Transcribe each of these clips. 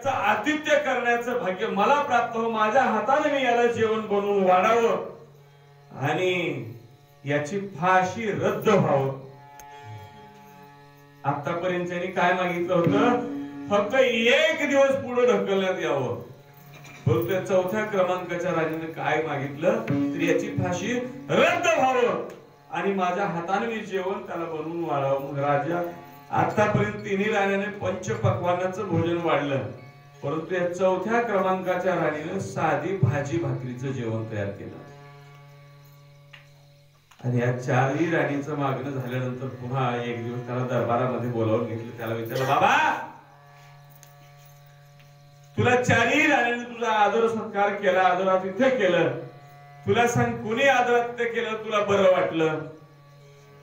आतिथ्य करण्याचं भाग्य मला प्राप्त हो, माझ्या हाताने मी याला जेवण बनवून वाढावं आणि याची फाशी रद्द व्हावं. आतापर्यंत त्यांनी काय मागितलं होतं? फक्त एक दिवस पुढे ढकलण्यात यावं. परंतु चौथ्या क्रमांकाच्या राजाने काय मागितलं? तर याची फाशी रद्द व्हावं आणि माझ्या हाताने मी जेवण त्याला बनवून वाढावं. मग राजा आतापर्यंत तिन्ही राण्याने पंचपक्वान्नाचं भोजन वाढलं, परंतु या चौथ्या क्रमांकाच्या राणीनं साधी भाजी भाकरीचं जेवण तयार केलं. आणि या चारही राणीचं मागणं झाल्यानंतर पुन्हा एक दिवस त्याला दरबारामध्ये बोलावून घेतलं. त्याला विचारलं, बाबा तुला चारही राणीने तुझा आदर सत्कार केला, आदरातिथ्य केलं, तुला सांग कोणी आदरातिथ्य केलं तुला बरं वाटलं?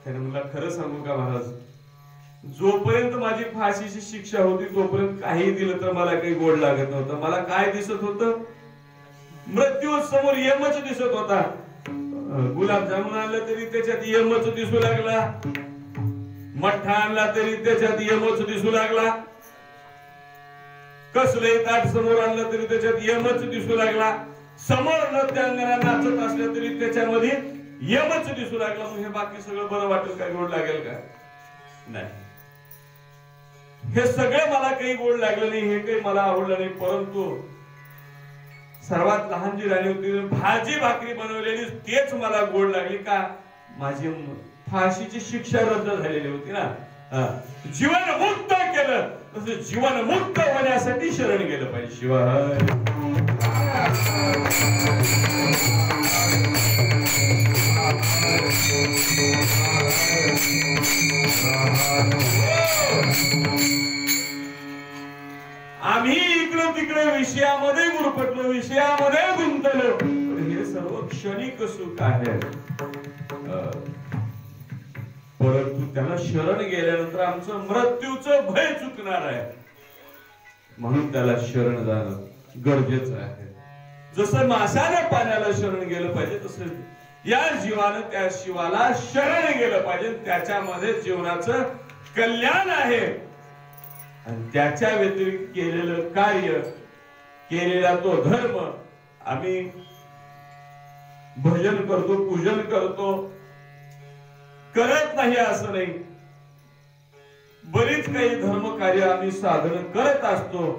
त्याने मला खरं सांगू का महाराज, जोपर्यंत माझी फाशीची शिक्षा होती तोपर्यंत काही दिलं तर मला काही गोड लागत नव्हतं. मला काय दिसत होतं? मृत्यू समोर यमच दिसत होता. गुलाबजामुन आणलं तरी त्याच्यात यमच दिसू लागला, मठ्ठा आणला तरी त्याच्यात यमच दिसू लागला, कसलंही ताट समोर आणलं तरी त्याच्यात यमच दिसू लागला, समोर नृत्यांगना नाचत असल्या तरी त्याच्यामध्ये यमच दिसू लागला. मग हे बाकी सगळं बरं वाटेल का? गोड लागेल का? नाही. हे सगळं मला काही गोड लागलं नाही, हे काही मला आवडलं नाही. परंतु सर्वात लहान जी राणी होती भाजी भाकरी बनवलेली तेच मला गोड लागली. का? माझी फाशीची शिक्षा रद्द झालेली होती ना. जीवन मुक्त केलं, तसं जीवन मुक्त होण्यासाठी शरण गेलं पाहिजे. शिवाय आम्ही इकडे तिकडे विषयामध्ये गुरफटलो, विषयामध्ये गुंतलो. हे सर्व क्षणिक सुख आहे, परंतु त्याला शरण गेल्यानंतर आमचं मृत्यूचं भय चुकणार आहे. म्हणून त्याला शरण जाणं गरजेचं आहे. जसं माशाने पाण्याला शरण गेलं पाहिजे, तसं या जीवानं त्या शिवाला शरण गेलं पाहिजे. त्याच्यामध्ये जीवनाचं कल्याण आहे आणि त्याच्या व्यतिरिक्त केलेलं कार्य, केलेला तो धर्म, आम्ही भजन करतो, पूजन करतो, करत नाही असं नाही. बरीच काही धर्म कार्य आम्ही साधन करत असतो,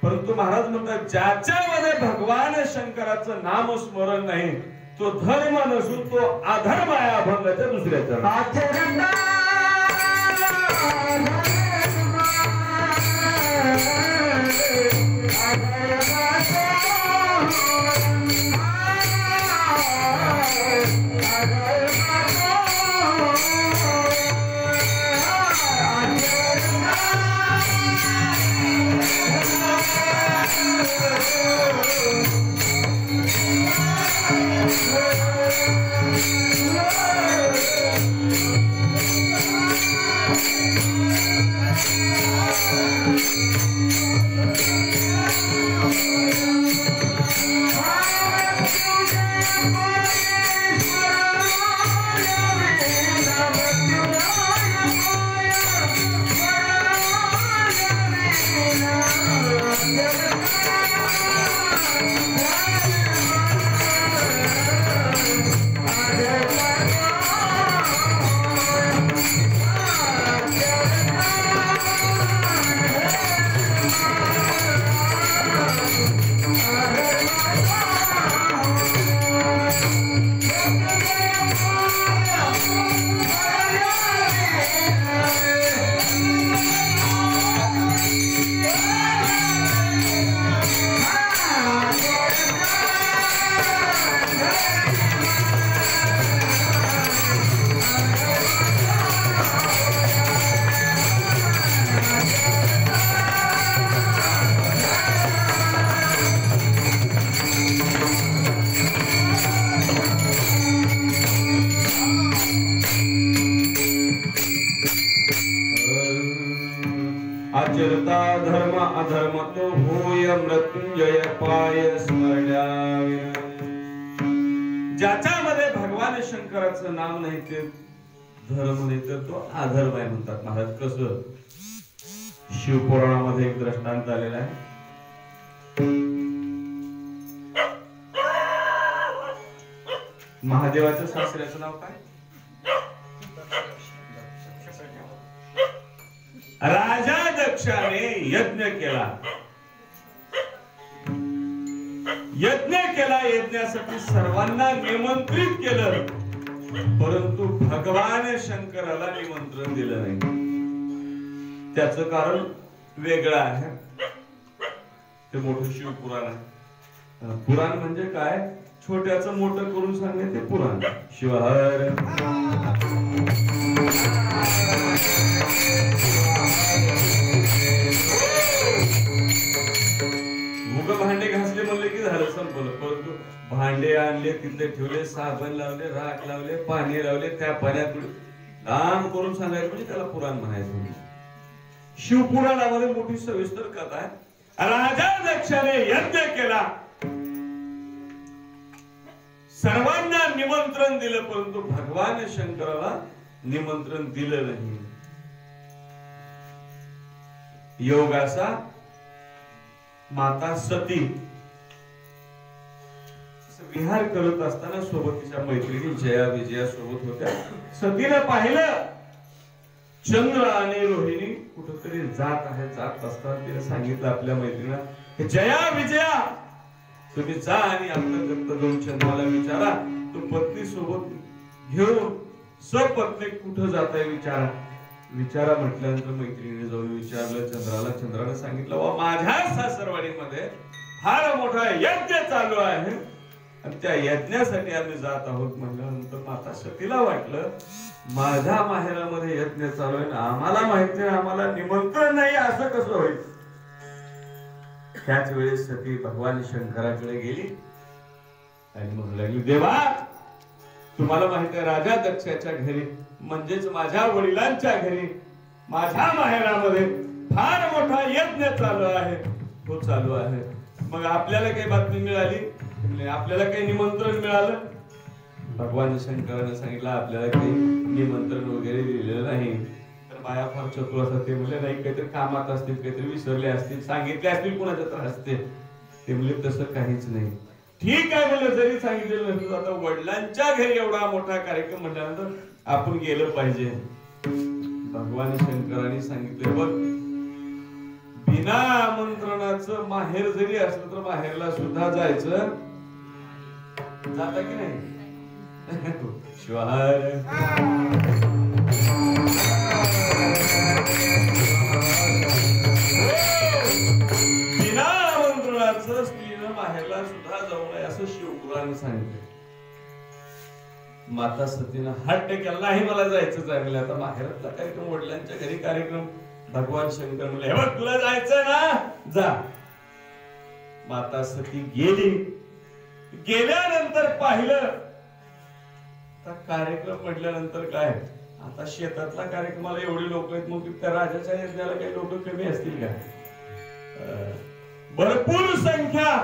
परंतु महाराज म्हणतात ज्याच्यामध्ये भगवान शंकराचं नाम स्मरण नाही तो धर्म नसून तो अधर्म आहे. अभंगाच्या दुसऱ्याचा आचरता धर्म अधर्म तो होय मृत्युंजय पाय स्मरण्यावे. ज्याच्यामध्ये भगवान शंकराचं नाम नाही ते धर्म नाही तर तो अधर्म आहे म्हणतात महाराज. कसं? शिवपुराणामध्ये एक दृष्टांत आलेला आहे. महादेवाच्या सासऱ्याचं नाव काय? राजा दक्षाने यज्ञ केला. यज्ञासाठी सर्वांना निमंत्रित केलं, परंतु भगवान शंकराला निमंत्रण दिलं नाही. त्याचं कारण वेगळं आहे. ते मोठं शिवपुराण आहे. पुराण म्हणजे काय? छोट्याचं मोठं करून सांगणे ते पुराण. शिवहर मुग भांडे घासले म्हणले की झालं, संपलं. परंतु भांडे आणले, तिथे ठेवले, साबण लावले, राख लावले, पाणी लावले, त्या पाण्यात लांब करून सांगायचं म्हणजे त्याला पुराण म्हणायचं. शिवपुराणामध्ये मोठी सविस्तर कथा आहे. राजा दक्षाने यज्ञ केला, सर्वांना निमंत्रण दिलं, परंतु भगवान शंकराला निमंत्रण दिलं नाही. योग असा, माता सती विहार करत असताना सोबत तिच्या मैत्रिणी जया विजया सोबत होत्या. सतीनं पाहिलं चंद्र आणि रोहिणी कुठंतरी जात असताना तिने सांगितलं आपल्या मैत्रिणीला, जया विजया तुम्ही जा आणि आपलं दत्त जाऊन चंद्राला विचारा, तो पत्नी सोबत घेऊन सपत्नी कुठं जाताय विचारा म्हटल्यानंतर मैत्रिणीने जाऊन विचारलं चंद्राला. चंद्राने सांगितलं, वा माझ्या सासरवाडीमध्ये फार मोठा यज्ञ चालू आहे आणि त्या यज्ञासाठी आम्ही जात आहोत. म्हटल्यानंतर माता सतीला वाटलं माझ्या माहेरामध्ये यज्ञ चालू आहे, आम्हाला माहित नाही, आम्हाला निमंत्रण नाही, असं कसं होईल. त्याच वेळेस सती भगवान शंकराकडे गेली आणि म्हणू लागली, देवा तुम्हाला माहित आहे राजा दक्षाच्या घरी म्हणजेच माझ्या वडिलांच्या घरी माझ्या माहेरामध्ये फार मोठा यज्ञ चालू आहे. तो चालू आहे, मग आपल्याला काही बातमी मिळाली? आपल्याला काही निमंत्रण मिळालं? भगवान शंकराने सांगितलं आपल्याला काही निमंत्रण वगैरे दिलेलं नाही. तर बाया फार चतुर असतात, ते म्हणले नाही, काहीतरी कामात असतील, काहीतरी विसरले असतील, सांगितले असतील कोणाच्या तर हस्ते. ते म्हणले तसं काहीच नाही. ठीक आहे म्हणलं, जरी सांगितलेलं नसतं, आता वडिलांच्या घरी एवढा मोठा कार्यक्रम म्हटल्यानंतर आपण गेलं पाहिजे. भगवान शंकरांनी सांगितलं, बघ बिना आमंत्रणाचं माहेर जरी असलं तर माहेरला सुद्धा जायचं. जाता की नाही? शिवार बिना आमंत्रणाचं स्त्रीनं माहेरला सुद्धा जाऊ नये असं शिवपुराण सांगितलं. माता सतीनं हट्ट केला, नाही मला जायचंच आहे. आता माहेरातला कार्यक्रम, वडिलांच्या घरी कार्यक्रम. भगवान शंकर म्हणले, हे बघ तुला जायचंय ना, जा. माता सती गेली. गेल्यानंतर पाहिलं कार्यक्रम म्हटल्यानंतर काय, आता शेतातला कार्यक्रमाला एवढे लोक आहेत, मग त्या राजाच्या यज्ञाला काही लोक कमी असतील का? भरपूर संख्या.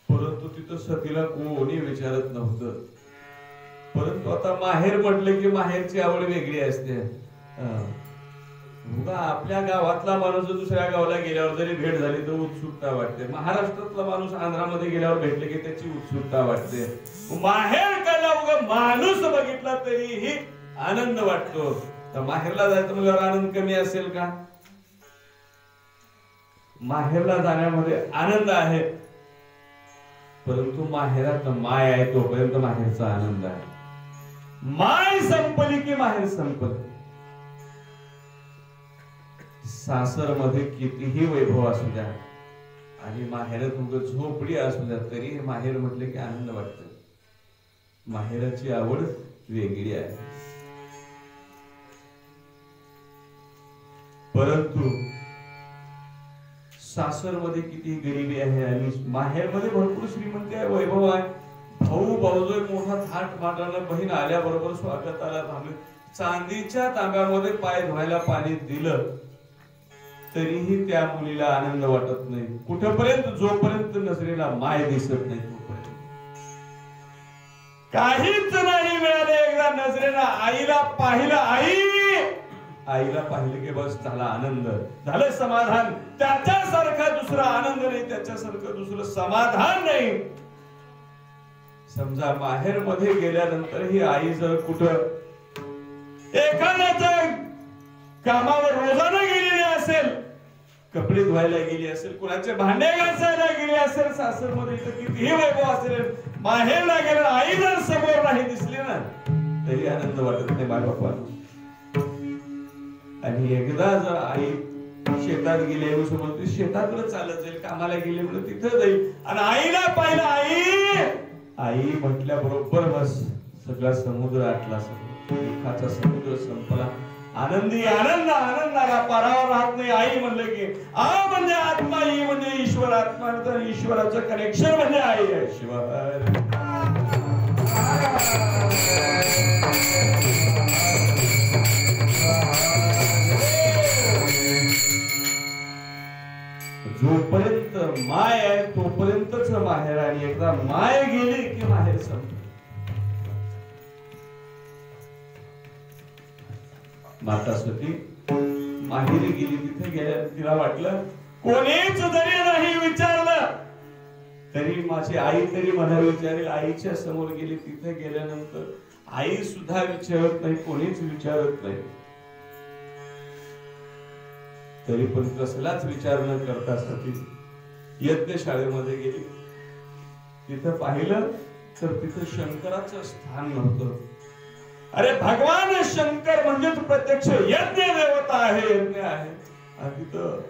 परंतु तिथं सतीला कोणी विचारत नव्हतं. परंतु आता माहेर म्हटलं की माहेरची आवड वेगळी असते. आपल्या गावातला माणूस दुसऱ्या गावाला गेल्यावर जरी भेट झाली तर उत्सुकता वाटते. महाराष्ट्रातला माणूस आंध्रामध्ये गेल्यावर भेटले की त्याची उत्सुकता वाटते. माहेर कडला माणूस बघितला तरीही आनंद वाटतो. तर माहेरला जायचं म्हणल्यावर आनंद कमी असेल का? माहेरला जाण्यामध्ये आनंद आहे, परंतु माहेरात माय आहे तोपर्यंत माहेरचा आनंद आहे. माय संपली की माहेर संपल. सासर मध्ये कितीही वैभव असू द्या आणि माहेरात उगाच झोपडी असू द्या, तरी माहेर म्हटले की आनंद वाटत. माहेराची आवड वेगळी आहे. परंतु सासर मध्ये किती गरिबी आहे आणि माहेर मध्ये भरपूर श्रीमंती आहे, वैभव आहे. भाऊ भाऊजोय मोठा थाट माटानं, बहीण आल्याबरोबर स्वागताला थांबले. चांदीच्या तांब्यामध्ये पाय धुवायला पाणी दिलं तरीही त्या मुलीला आनंद वाटत नाही. कुठपर्यंत? जोपर्यंत नजरेला माय दिसत नाही तोपर्यंत. काहीच नाही मिळालं. एकदा नजरेला आईला पाहिलं, आईला पाहिलं की बस झाला आनंद, झालं समाधान. त्याच्यासारखा दुसरा आनंद नाही, त्याच्यासारखं दुसरं समाधान नाही. समजा माहेर मध्ये गेल्यानंतर ही आई जर कुठं एखाद्याच्या कामावर रोजानं गेलेली असेल, कपडे धुवायला गेली असेल, कुणाचे भांडे घासायला गेली असेल, सासर मध्ये कितीही वैभव असेल, माहेरला गेल्या आई जर समोर नाही दिसली ना तरी आनंद वाटत नाही माझ्या बाप्पा. आणि एकदा जर आई शेतात गेली, समजते शेताकडे चालत जाईल, कामाला गेले म्हणून तिथं जाईल आणि आईला पाहिलं, आई म्हटल्या बरोबर बस सगळा समुद्र आटला, दुःखाचा समुद्र संपला, आनंदी आनंद आनंदाला पारावर राहत नाही. आई म्हणलं की आ म्हणजे आत्मा, ई म्हणजे ईश्वर, आत्मा तर ईश्वराचं कनेक्शन म्हणजे आई आहे. शिवाय जोपर्यंत माय आहे तोपर्यंतच माहेर, आणि एकदा माय गेली की माहेर संपत. माता सती माहेरी गेली, तिथे गेल्या तिला वाटलं कोणीच जरी नाही विचारलं तरी माझी आई तरी मला विचारेल. आईच्या समोर गेली, तिथे गेल्यानंतर आई सुद्धा विचारत नाही, कोणीच विचारत नाही. तरी पण कसलाच विचार न करता सती यज्ञशाळेमध्ये गेली. तिथं पाहिलं तर तिथं शंकराचं स्थान नव्हतं. अरे भगवान शंकर म्हणजेच प्रत्यक्ष यज्ञ देवता आहे, यज्ञ आहे, आणि तिथं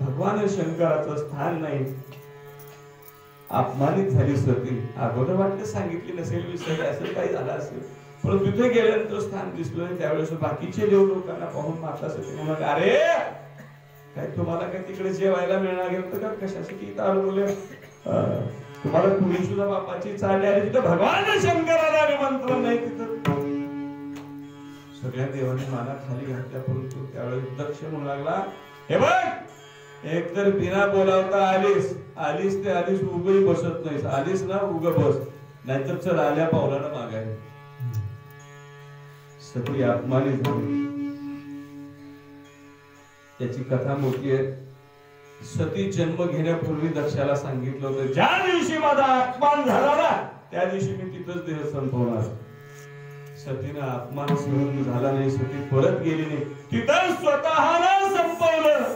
भगवान शंकराचं स्थान नाही. अपमानित झाली सती. अगोदर वाटतं सांगितली नसेल, विसरली असेल, काही झालं असेल, पण तिथे गेल्यानंतर स्थान दिसलं. त्यावेळेस बाकीचे देव लोकांना पाहून माता सती म्हणत, अरे काय तुम्हाला काय तिकडे जेवायला मिळणार गेलं का, कशासाठी इथं आलो बोले, तुम्हाला कुणी सुद्धा बापाची चालली आली, तिथं भगवान शंकराला निमंत्रण नाही. तिथं सगळ्या देवाने माना खाली घातल्या, परंतु त्यावेळेस दक्ष म्हणू लागला, हे बघ एक तर बिना बोलावता आलीस ते आलीस, उगही बसत नाहीस, आलीस ना उग बस, नाहीतर चल आल्या पावलाला मागाय. सती अपमानित झाली. त्याची कथा मोठी आहे. सती जन्म घेण्यापूर्वी दक्षाला सांगितलं होतं, ज्या दिवशी माझा अपमान झाला ना त्या दिवशी मी तिथंच देह संपवणार. सतीनं अपमान सहन झाला नाही, सती परत गेली नाही, तिथं स्वतःला संपवलं.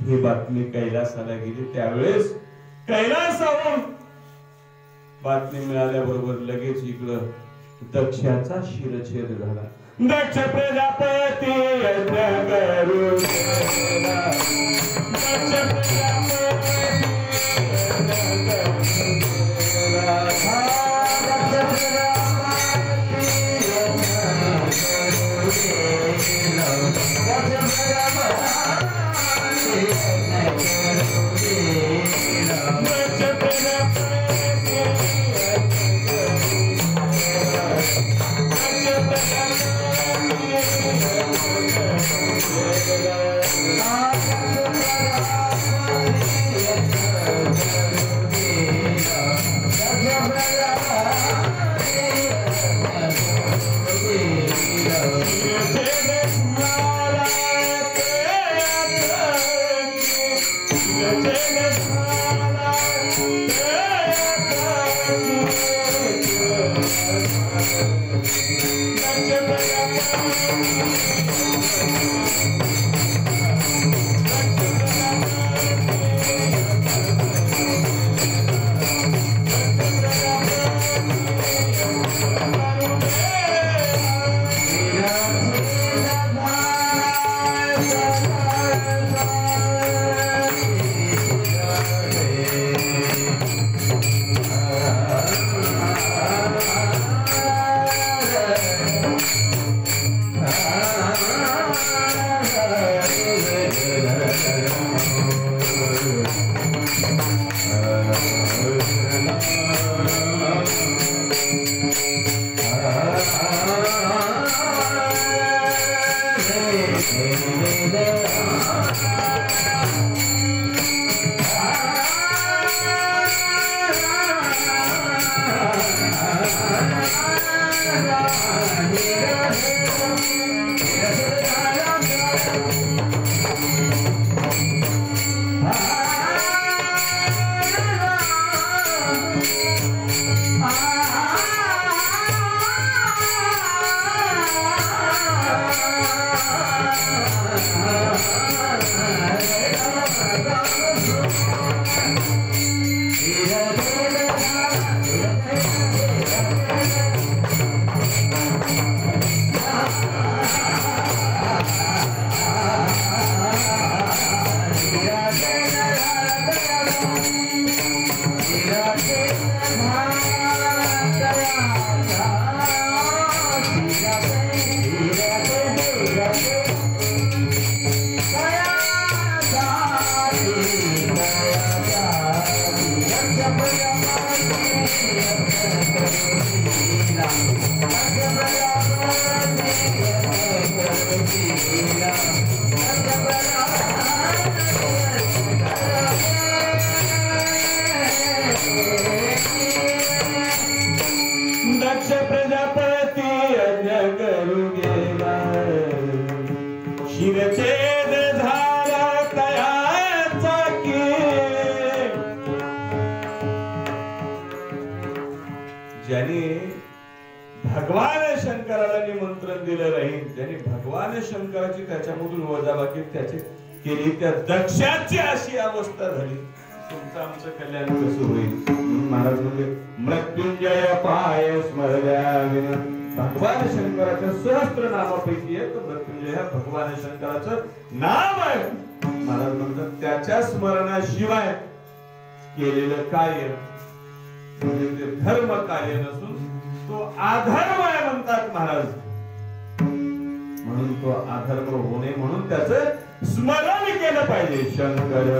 ही बातमी कैलासाला गेली. त्यावेळेस कैलासावरून बातमी मिळाल्याबरोबर लगेच इकडं दक्षाचा शिरछेद झाला. दक्ष प्रजापती यज्ञ करू, दक्ष त्याच्यामधून वजाबाकी त्याची केली, त्या दक्षाची अशी अवस्था झाली, तुमचं आमचं कल्याण कसं होईल? महाराज म्हणजे मृत्युंजय पाय स्मरल्याविन, भगवान शंकराच्या सहस्त्र नामापैकी एक मृत्युंजय हा भगवान शंकराचं नाम आहे. महाराज म्हणतात त्याच्या स्मरणाशिवाय केलेलं कार्य म्हणजे ते धर्म कार्य नसून तो अधर्म आहे म्हणतात महाराज. म्हणून तो अधर्म होणे म्हणून त्याचं स्मरण केलं पाहिजे. शंकर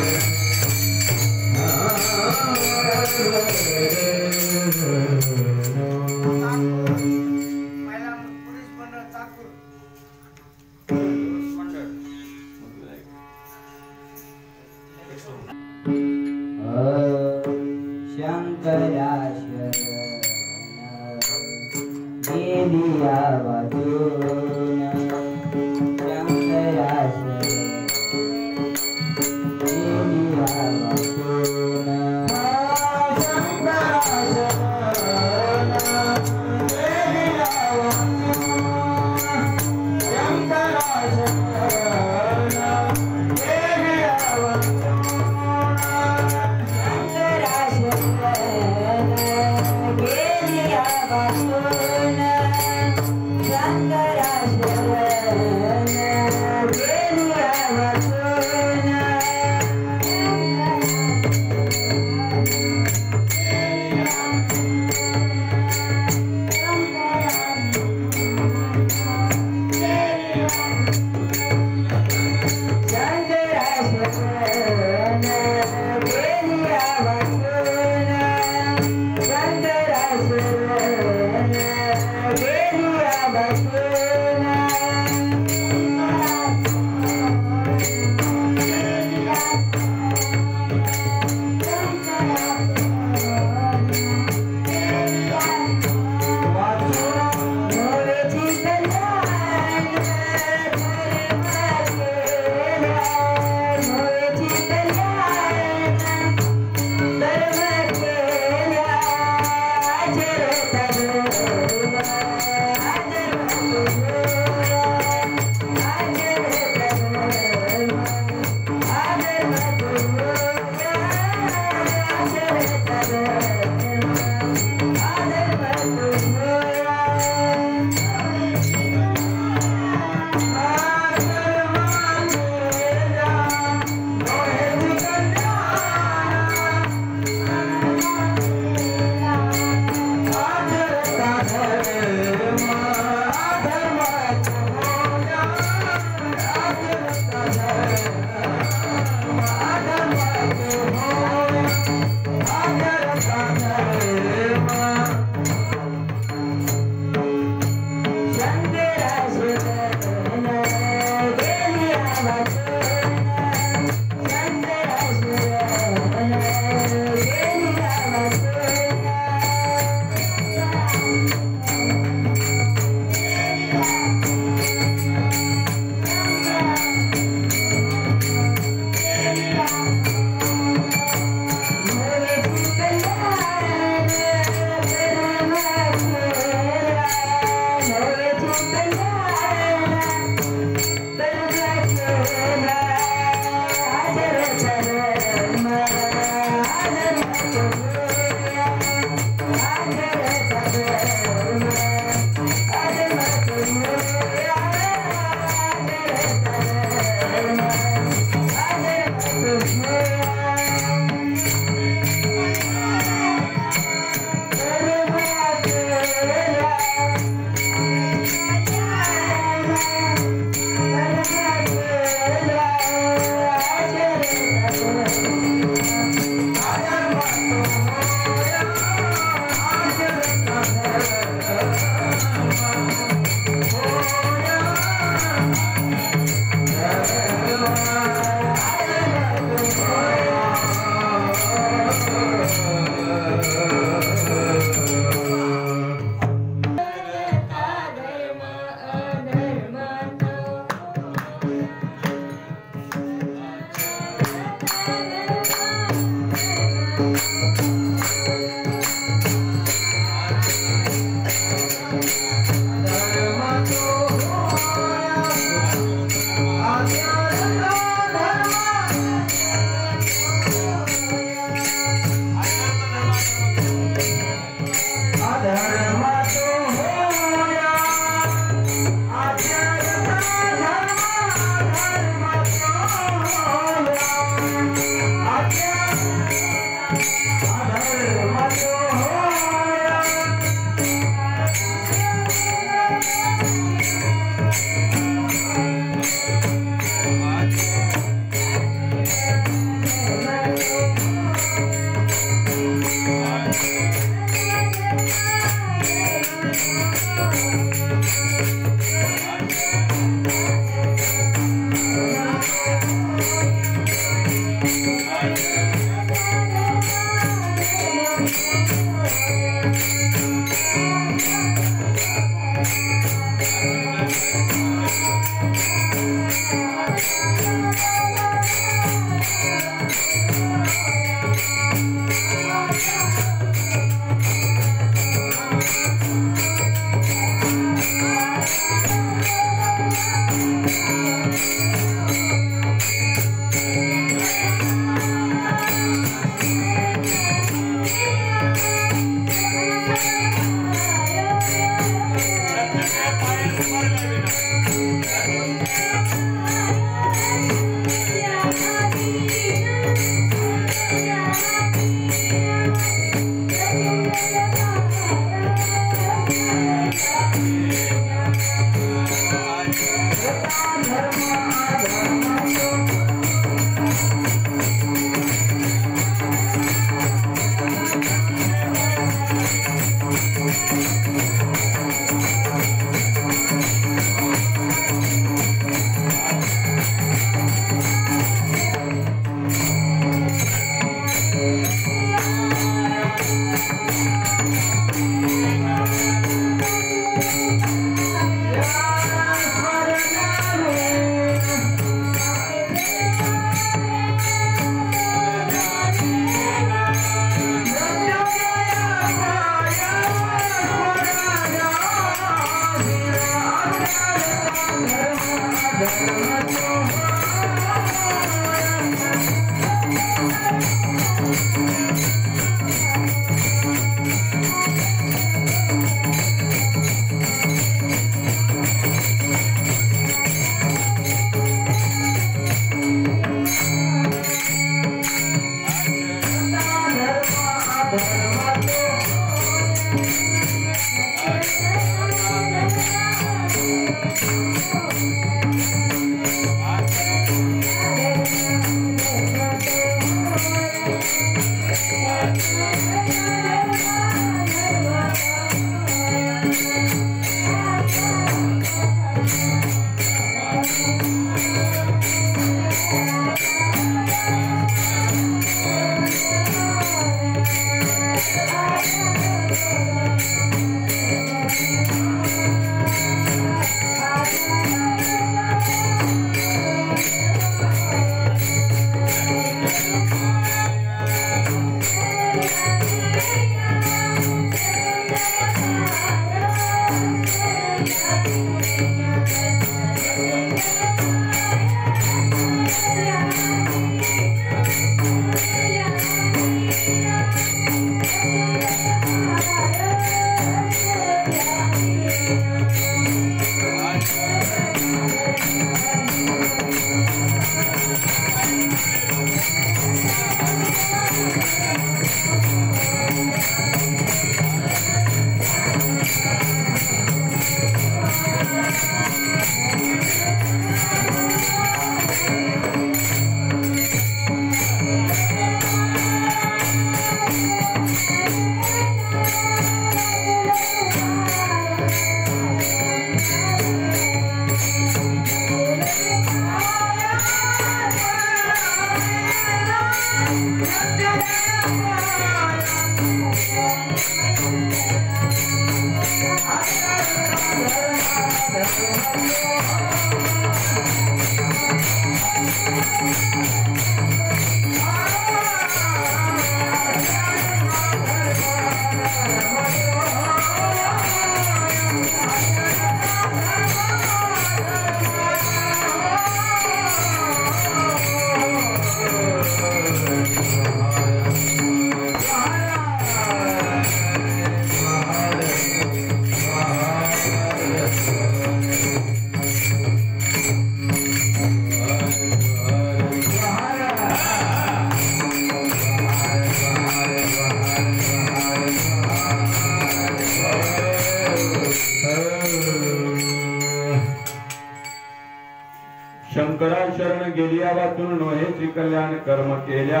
शंकरा शरण गेलिया वाचून नोहेची कल्याण कर्म केल्या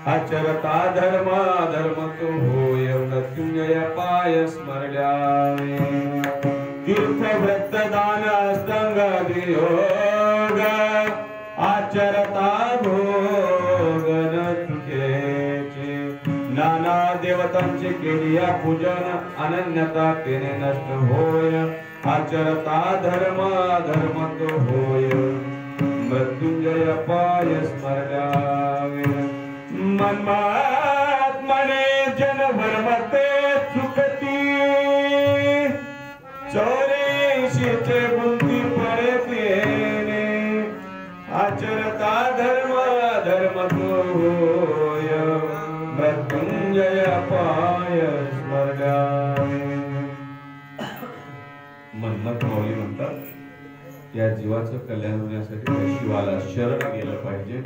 आचरता धर्म धर्म तो होय मृत्युंजय पाय स्मरल्या तीर्थ व्रत दान संग योग आचरता भोगन चुकेचे नाना देवतांचे केलिया पूजन अनन्यता तेने नष्ट होय आचरता धर्म धर्म तो होय मृत्युंजय पाय स्मरल्यावे मन्मात्मने जनभरमते चुकती चौरेशीचे बुंदी पडतेने आचरता धर्म धर्म तो होय मृत्युंजय पाय स्मरल्यावे मन्मथ माऊली म्हणतात या जीवाचं कल्याण होण्यासाठी त्या शिवाला शरण गेलं पाहिजे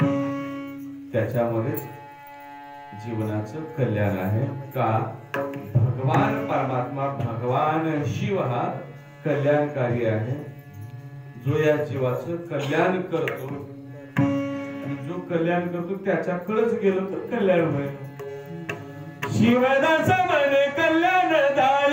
त्याच्यामध्ये जीवनाचं कल्याण आहे का भगवान परमात्मा भगवान शिव हा कल्याणकारी आहे जो या जीवाचं कल्याण करतो आणि जो कल्याण करतो त्याच्याकडेच गेलो तर कल्याण होईल शिवदास म्हणे कल्याणदाय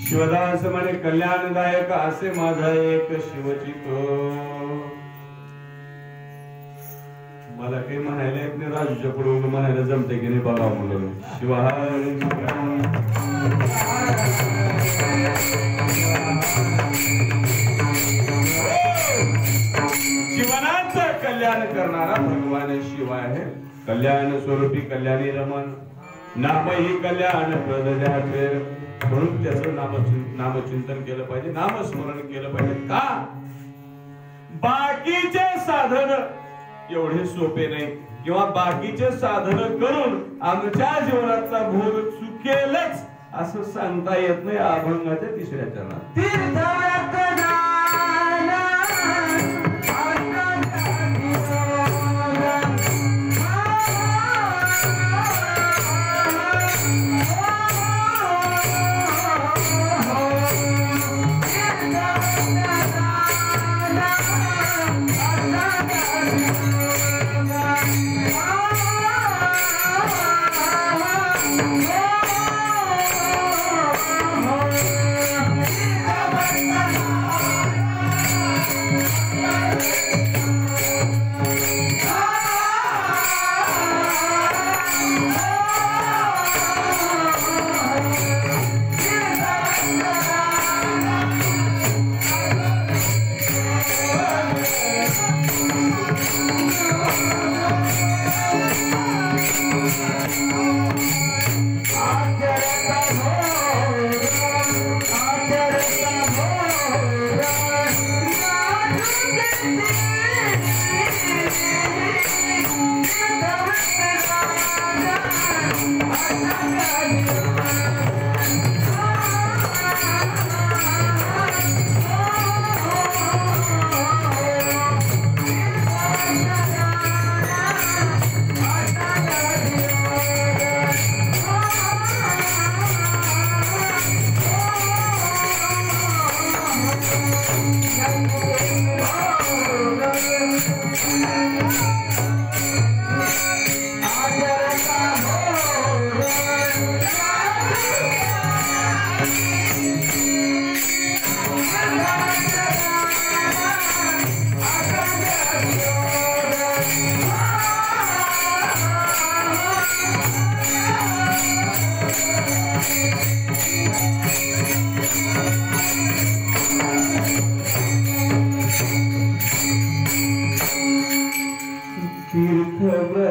शिवदास म्हणे कल्याणदायक असे माझा एक शिवचितो मला काही म्हणायला येत नाही राजूच्या पुढे म्हणायला जमते की नाही बघा म्हणून जीवनाचं कल्याण करणारा भगवान शिव आहे कल्याण स्वरूपी कल्याणी रमण नामही कल्याण प्रदयाचे म्हणून त्याचं नामचिंतन केलं पाहिजे नामस्मरण केलं पाहिजे का बाकीचे साधन एवढे सोपे नाही किंवा बाकीचे साधन करून आमच्या जीवनाचा भोग चुकेलच असं सांगता येत नाही अभंगाच्या तिसऱ्या चरणात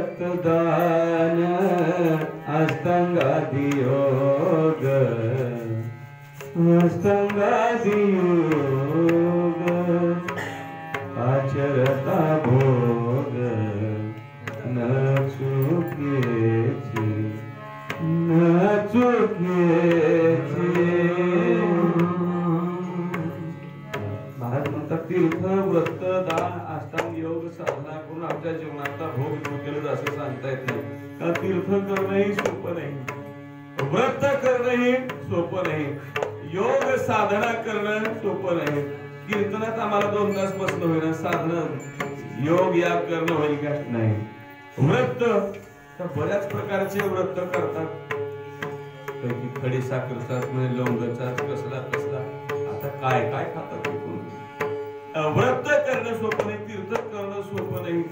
तीर्थव्रतदान अष्टांगादि योग अष्टांगादि योग आचरता भोग न चुकेची महाराज म्हणतात तीर्थ व्रत दान अष्टांग योग साधना करून आपल्या जीवनातला भोग केलं असं सांगता येत नाही. का तीर्थ करणंही सोपं नाही, व्रत करणंही सोपं नाही, योग साधना करणं सोपं नाही. कीर्तनात आम्हाला 2 तास बसणं होईल, साधना योग या करणं होईल का नाही. व्रत तर बऱ्याच प्रकारचे व्रत करतात. पैकी खडी साखरचा म्हणजे लवंगाचा कसला कसला आता काय काय खातात. व्रत करणं सोपं नाही, तीर्थ करणं सोपं नाही.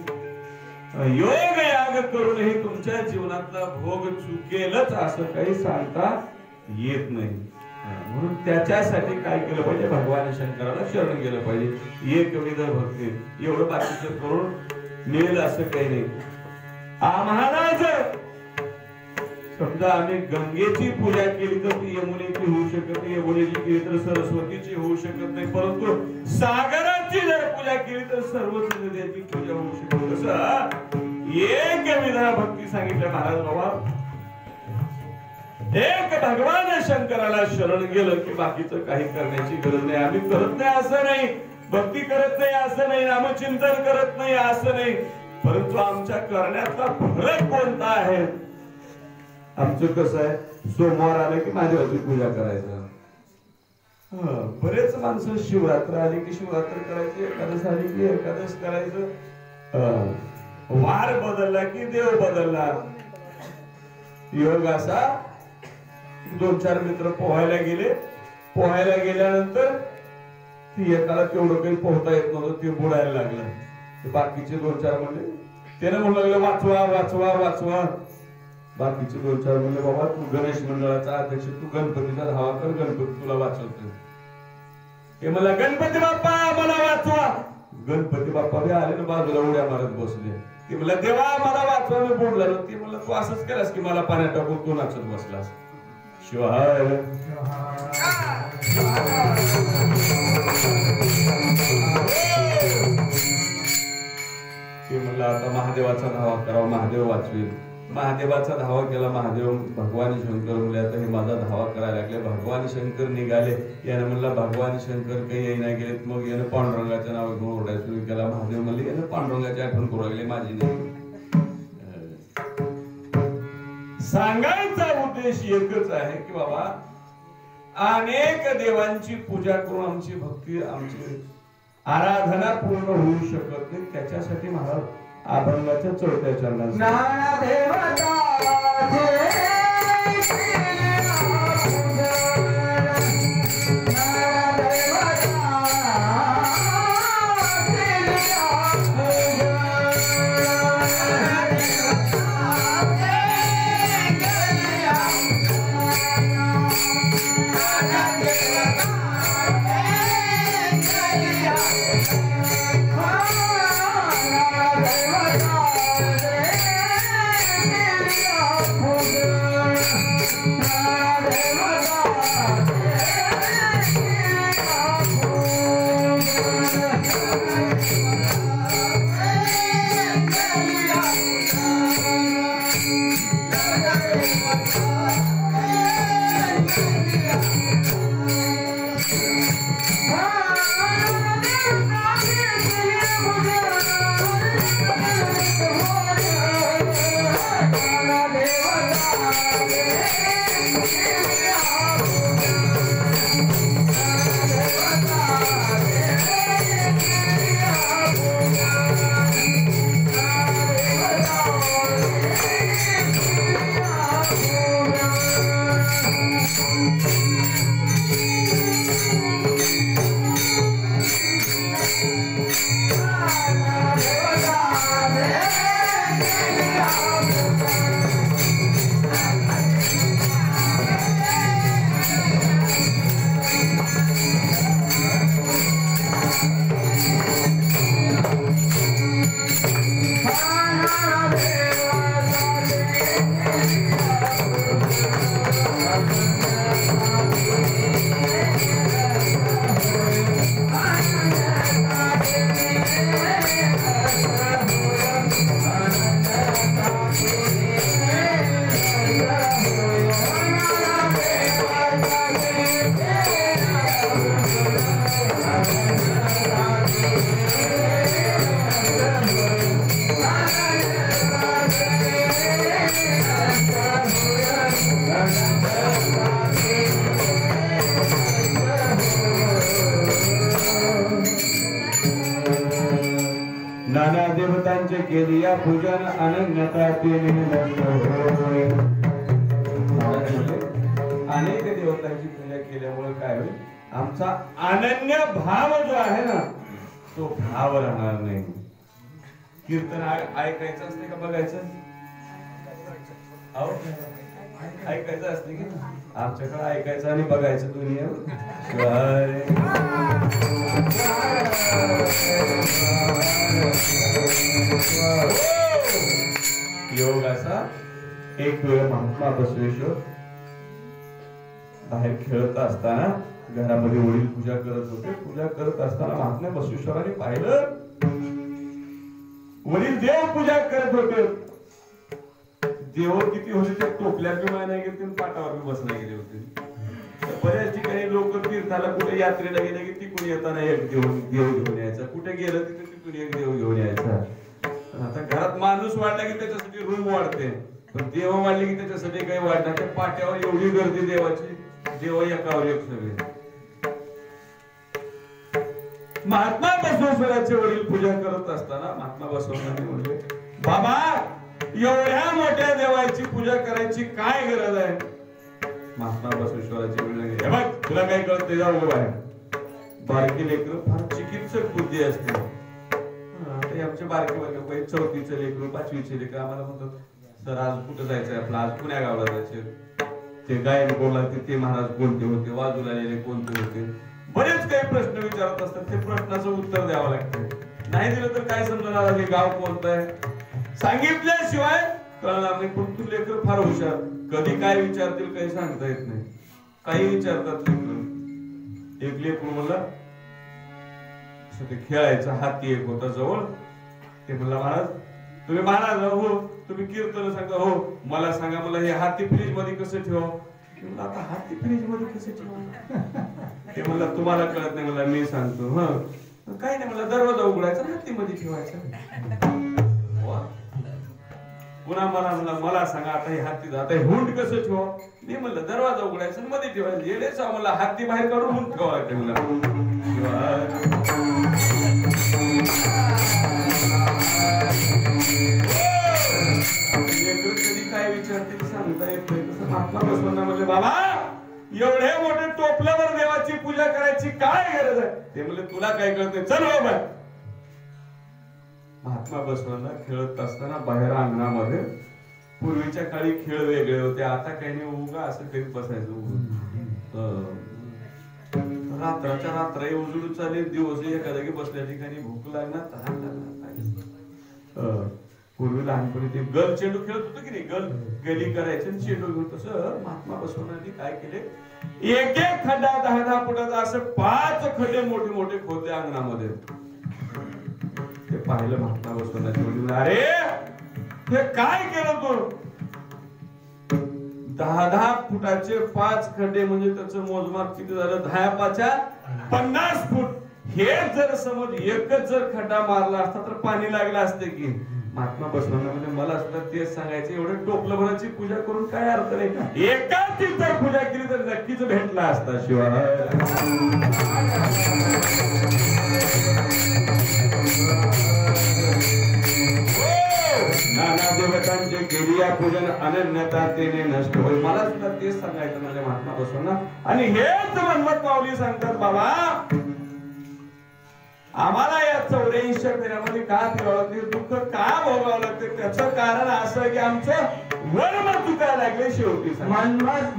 योग याग करूनही तुमच्या जीवनातला भोग चुकेलच असं काही सांगता येत नाही. म्हणून त्याच्यासाठी काय केलं पाहिजे, भगवान शंकराला शरण गेलं पाहिजे. एक विध भक्ती एवढं बाकीचं करून मिळेल असं काही नाही. आम्हाला जर समजा आम्ही गंगेची पूजा केली तर ती यमुनेची होऊ शकत नाही, यमुनेची केली तर सरस्वतीची होऊ शकत नाही, परंतु सागराची जर पूजा केली तर सर्वच नद्यांची पूजा होऊ शकते. कसं एक विधा भक्ती सांगितलं महाराज बाबा. एक भगवान शंकराला शरण गेलं की बाकीचं काही करण्याची गरज नाही. आम्ही करत नाही असं नाही, भक्ती करत नाही असं नाही, नामचिंतन करत नाही असं नाही, परंतु आमच्या करण्यातला फरक कोणता आहे. आमचं कसं आहे, सोमवार आलं की महादेवाची पूजा करायचं. बरेच माणसं शिवरात्र आली की शिवरात्र करायची, एकादश आली की एकादश करायचं, वार बदलला की देव बदलला. योग असा 2-4 मित्र पोहायला गेले. पोहायला गेल्यानंतर ती एकाला तेवढं काही पोहता येत नव्हतं, ते बुडायला लागलं. बाकीचे 2-4 म्हणले, त्याने म्हणू लागले वाचवा वाचवा वाचवा. बाकीचे 2-4 म्हणले बाबा तू गणेश मंडळाचा अध्यक्ष, तू गणपतीचा धावा कर, गणपती तुला वाचवतो. हे मला गणपती बाप्पा मला वाचवा. गणपती बाप्पा बी आले ना बाजूला उड्या मारत बसले. ते म्हणलं देवा मला वाचवा, मी बुडला. ते म्हणलं तू असंच केलास की मला पाण्यात टाकून तू नाचत बसलास. शिवाय ते म्हणलं आता महादेवाचा धावा करावा, महादेव वाचवेल. महादेवाचा धावा केला. महादेव भगवान शंकर म्हणले आता हे माझा धावा करायला लागले. भगवान शंकर निघाले. यानं म्हणलं भगवान शंकर काही येईना गेलेत. मग यानं पांडुरंगाचं नाव घेऊन ओरडायला सुरू केला. महादेव म्हणले यानं पांडुरंगाची आठवण करू लागले, माझी नाही. सांगायचा उद्देश एकच आहे की बाबा अनेक देवांची पूजा करून आमची भक्ती, आमची आराधना पूर्ण होऊ शकत नाही. त्याच्यासाठी महाराज अभंगाच्या 4थ्या चरणात Oh नाना देवतांचे केली या पूजन अनन्यता अनेक देवतांची पूजा केल्यामुळे काय होईल आमचा अनन्य भाव जो आहे ना तो भाव राहणार नाही. कीर्तन ऐकायचं असते का बघायचं ऐकायचं असते की आमच्याकडे ऐकायचं आणि बघायचं दोन्ही योग असा. एक वेळ महात्मा बसवेश्वर बाहेर खेळत असताना घरामध्ये वडील पूजा करत होते. पूजा करत असताना महात्मा बसवेश्वराने पाहिलं वडील देव पूजा करत होते. देव किती होते ते टोपल्यात बी नाही गेले पाटावर बी बसला गेले होते. बऱ्याच ठिकाणी लोक तीर्थाला कुठे यात्रेला गेले की तिकडून येताना एक देव घेऊन यायचा. कुठे गेलं तिथे तिथून एक देव घेऊन यायचा. आता घरात माणूस वाढला की त्याच्यासाठी रूम वाढते पण देव वाढले की त्याच्यासाठी काही वाढणार. त्या पाट्यावर एवढी गर्दी देवाची देव एकावर एक सगळे. महात्मा बसवेश्वराचे वडील पूजा करत असताना महात्मा बसवेश्वरांनी म्हणले बाबा एवढ्या मोठ्या देवाची पूजा करायची काय गरज आहे. महात्मा बसवेश्वराचे वडील हे बघ तुला काय कळत जाऊ बाहेर. बारकी लेकरं फार चिकित्सक बुद्धी असते. आमचे बारके वर्ग चौथीचे लेकरं पाचवीचे लेकरं आम्हाला म्हणतात सर आज कुठं जायचंय आपलं आज पुण्या गावाला जायचे. ते गायन बोलला ते महाराज कोणते होते बाजूला आलेले कोणते होते बरेच काही प्रश्न विचारत असतात. ते प्रश्नाचं उत्तर द्यावं लागतं. नाही दिलं तर काय समजणार हे गाव कोणतं आहे सांगितल्याशिवाय कळणार नाही. पण तू लेकर फार हुशार कधी काय विचारतील काही सांगता येत नाही. काही विचारतात लेकर. एक लेकर म्हणला ते खेळायचा हाती एक होता जवळ. ते म्हणला महाराज तुम्ही महाराज हो तुम्ही कीर्तन सांगा हो मला सांगा मला हे हाती फ्रीज मध्ये कसं ठेवा. आता हाती फ्रीज मध्ये कसं ठेवा ते म्हणला तुम्हाला कळत नाही मला मी सांगतो. ह काही नाही मला दरवाजा उघडायचा हाती मध्ये ठेवायचा. पुन्हा मला म्हणला मला सांगा आता हे हाती आता हे हुंड कसं ठेवा. मी म्हणलं दरवाजा उघडायचा मध्ये ठेवायचं. येडेचा मला हाती बाहेर काढून हुंड ठेवा लागते मला. कधी काय विचारते सांगता येत नाही. तसं महात्मा बसवेश्वरांना म्हणले बाबा एवढे मोठे टोपल्यावर देवाची पूजा करायची काय गरज आहे. ते म्हणले तुला काय कळत नाही चल बाबा. महात्मा बसवेश्वरांना खेळत असताना बाहेर अंगणामध्ये पूर्वीच्या काळी खेळ वेगळे होते. आता काही नाही उगा असं करीत बसायचं. रात्राच्या रात्र उजळून चालेल दिवस एका जागी बसल्या ठिकाणी भूक लागणार तहान लागणार. पूर्वी लहानपणी ते गल चेंडू खेळत होतो की नाही गल गली करायचे चेंडू घेऊन तसं महात्मा बसवेश्वरांनी काय केले एक एक खड्डा 10-10 फुटाचा असं 5 खड्डे मोठे मोठे खोदले अंगणामध्ये. ते पाहिलं महात्मा बसवेश्वरांनी म्हणले अरे हे काय केलं तू 10-10 फुटाचे 5 खड्डे म्हणजे त्याचं मोजमाप किती झालं 10-5 फूट. हे जर समज एकच जर खड्डा मारला असता तर पाणी लागलं असते की. महात्मा बसवेश्वरांना म्हणजे मला सुद्धा तेच सांगायचं एवढं टोपलं भराची पूजा करून काय अर्थ नाही. एकाच जर पूजा केली तर नक्कीच भेटला असता. शिवाय नाना देवतांचे केली या पूजन अनन्यता तेने नष्ट होईल. मला सुद्धा तेच सांगायचं म्हणजे महात्मा बसवेश्वरांना. आणि हेच मनमत माऊली सांगतात बाबा आम्हाला या 84 फेऱ्यामध्ये का फिरावं लागते दुःख का भोगावं लागते. त्याचं कारण असं की आमचं वर्म चुकायला लागले. शेवटी मनमत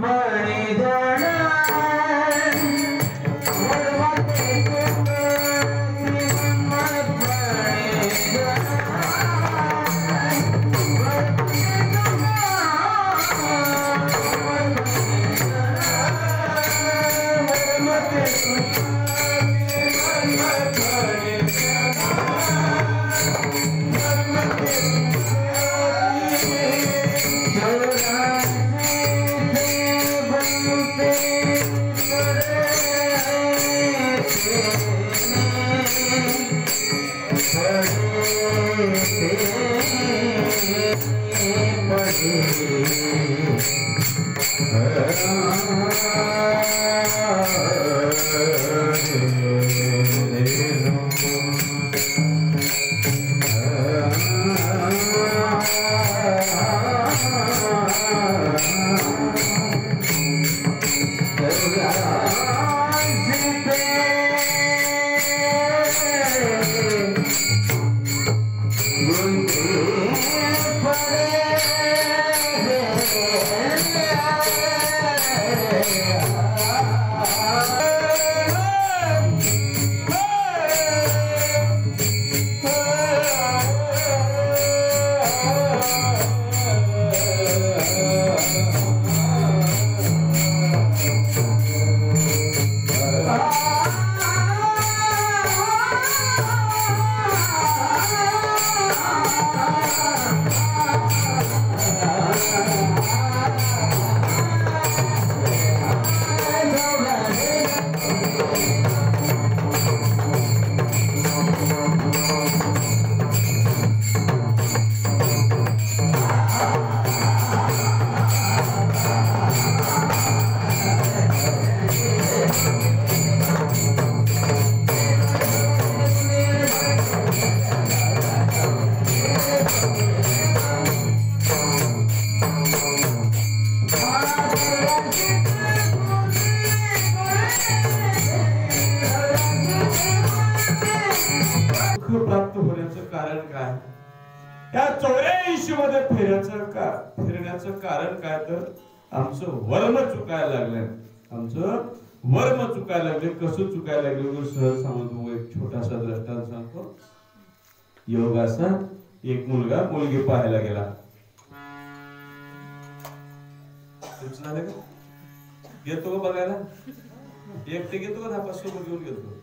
प्राप्त होण्याचं कारण काय? या 84 मध्ये फिरण्याचं कारण काय? तर आमचं वर्म चुकायला लागलं. आमचं वर्म चुकायला लागले. कसं चुकायला लागले? सहज सांगतो, एक छोटासा दृष्टांत सांगतो. योगाचा एक मुलगा मुलगी पाहायला गेला. येतो का बघायला? एकटे घेतो का धापा सोबत घेऊन घेतो?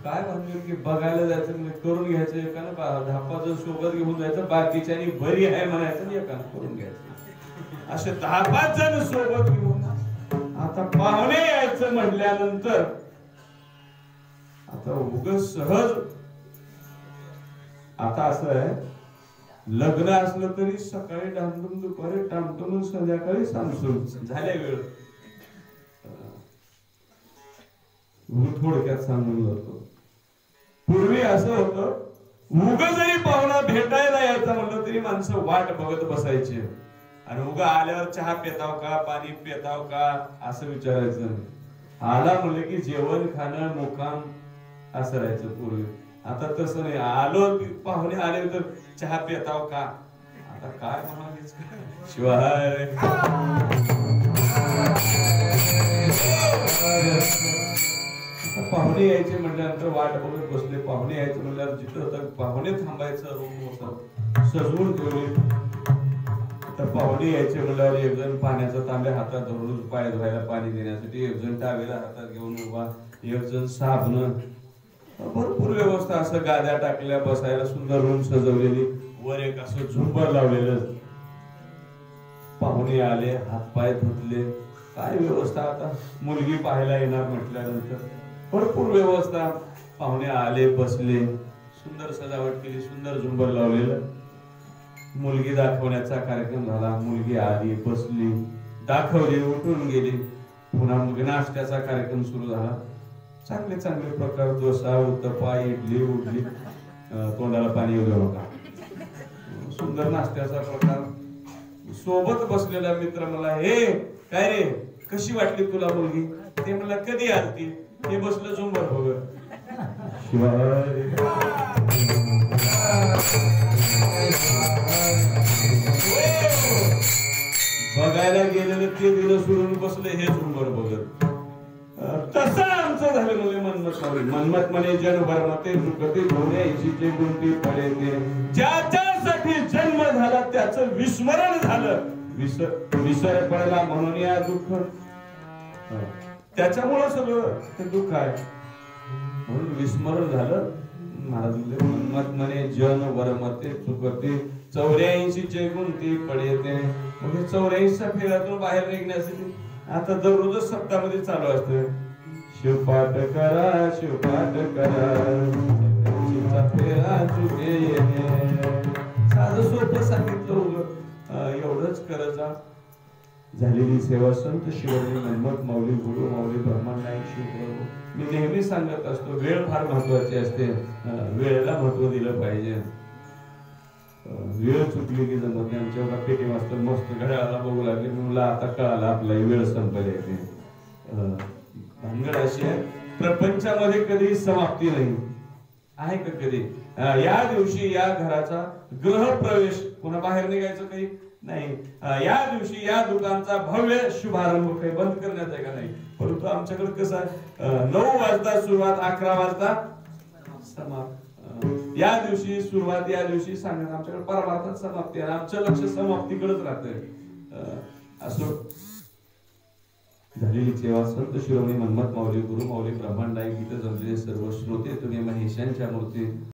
काय म्हणतो की बघायला जायचं म्हणजे करून घ्यायचं, एकानं धापा जर सोबत घेऊन जायचं, बाकीच्यानी बरी आहे म्हणायचं, एकानं करून घ्यायचं. असे 10-5 जण सोबत घेऊन आता पाहुणे यायचं म्हटल्यानंतर आता उगाच सहज आता असं आहे, लग्न असलं तरी सकाळी डामडुम, दुपारी टामटुम, संध्याकाळी सामसूम झाल्या वेळ. थोडक्यात सांगून जातो. पूर्वी असं होतं, उगा जरी पाहुणा भेटायला यायचा म्हणलं तरी माणसं वाट बघत बसायची आणि उगा आल्यावर चहा पेताव का, पाणी पेताव का असं विचारायचं. आला म्हणलं की जेवण खाणं मुकाम असं राहायचं पूर्वी. आता तसं नाही. आलो पाहुणे आले तर चहा पेताव का, आता काय म्हणाले शिवाय पाहुणे यायचे म्हटल्यानंतर वाट बघत बसले. पाहुणे यायचे म्हटल्यावर जिथं पाहुणे थांबायचं रूम सजवून ठेवले. तर पाहुणे यायचे म्हटल्यावर एक जण पाण्याचा तांब्या हातात धरून पाय धुवायला पाणी देण्यासाठी, एक जण टावेला हातात घेऊन उभा, एक जण साबण, भरपूर व्यवस्था. असं गाद्या टाकल्या, बसायला सुंदर रूम सजवलेली, वर एक असं झुंबर लावलेलं. पाहुणे आले, हातपाय धुतले, काय व्यवस्था. आता मुलगी पाहायला येणार म्हटल्यानंतर भरपूर व्यवस्था. पाहुणे आले, बसले, सुंदर सजावट केली, सुंदर झुंबर लावलेलं. मुलगी दाखवण्याचा कार्यक्रम झाला. मुलगी आली, बसली, दाखवली, उठून गेली. पुन्हा मग नाश्त्याचा कार्यक्रम सुरू झाला. चांगले चांगले प्रकार, डोसा, उत्तपा, इडली, उडली, तोंडाला पाणी येऊ देऊ नका, सुंदर नाश्त्याचा प्रकार. सोबत बसलेला मित्र मला, हे काय रे, कशी वाटली तुला मुलगी? ते मला कधी आलती? ते बसलं झुंबर बघत. बघायला गेलेलं ते दिलं सोडून बसले हे झुंबर बघत. तसं आमचं झालं म्हणजे मनमत मावली. मनमत म्हणे जन भरमते दुखते धोण्याची जे गुंती पडे ते. ज्याच्यासाठी जन्म झाला त्याचं विस्मरण झालं. विसर पडला म्हणून या दुःख, त्याच्यामुळे सगळं ते दुःख आहे म्हणून विस्मरण झालं. महाराज म्हणले मनमत म्हणे जन वरमते चुकते 84 चे गुंती पडते. म्हणजे 84 फेऱ्यातून बाहेर निघण्यासाठी आता दररोजच सप्ताहामध्ये चालू असतं, शिवपाठ करा, शिवपाठ करा, फेरा चुके येणे. साधं सोपं सांगितलं, एवढंच करायचा. झालेली सेवा संत शिवराय मनमत माऊली, गुरु माऊली, ब्रह्मण नाईक, शिवप्रभू. मी नेहमी सांगत असतो, वेळ फार महत्वाची असते, वेळेला महत्व दिलं पाहिजे. वेळ चुकली की जमत नाही. आमच्या पेटी मास्तर मस्त घड्याळाला बघू लागले, मला आता कळाला आपला वेळ संपले. भानगड अशी आहे, प्रपंचामध्ये कधी समाप्ती नाही आहे का? कधी या दिवशी या घराचा गृहप्रवेश, पुन्हा बाहेर निघायचं काही नाही, या दिवशी या दुकानचा भव्य शुभारंभ काही बंद करण्यात आहे का नाही. परंतु आमच्याकडे कसं आहे, 9 वाजता सुरुवात, 11 वाजता समाप्त. या दिवशी सुरुवात, या दिवशी सांगण्यात आमच्याकडे परमार्थात समाप्ती आहे. आमचं लक्ष समाप्तीकडेच राहतंय. असो झालेली सेवा संत शिरोमणी मनमत माऊली, गुरु माऊली, ब्रह्मांडाई, गीत जमलेले सर्व श्रोते तुम्ही महेशांच्या मूर्ती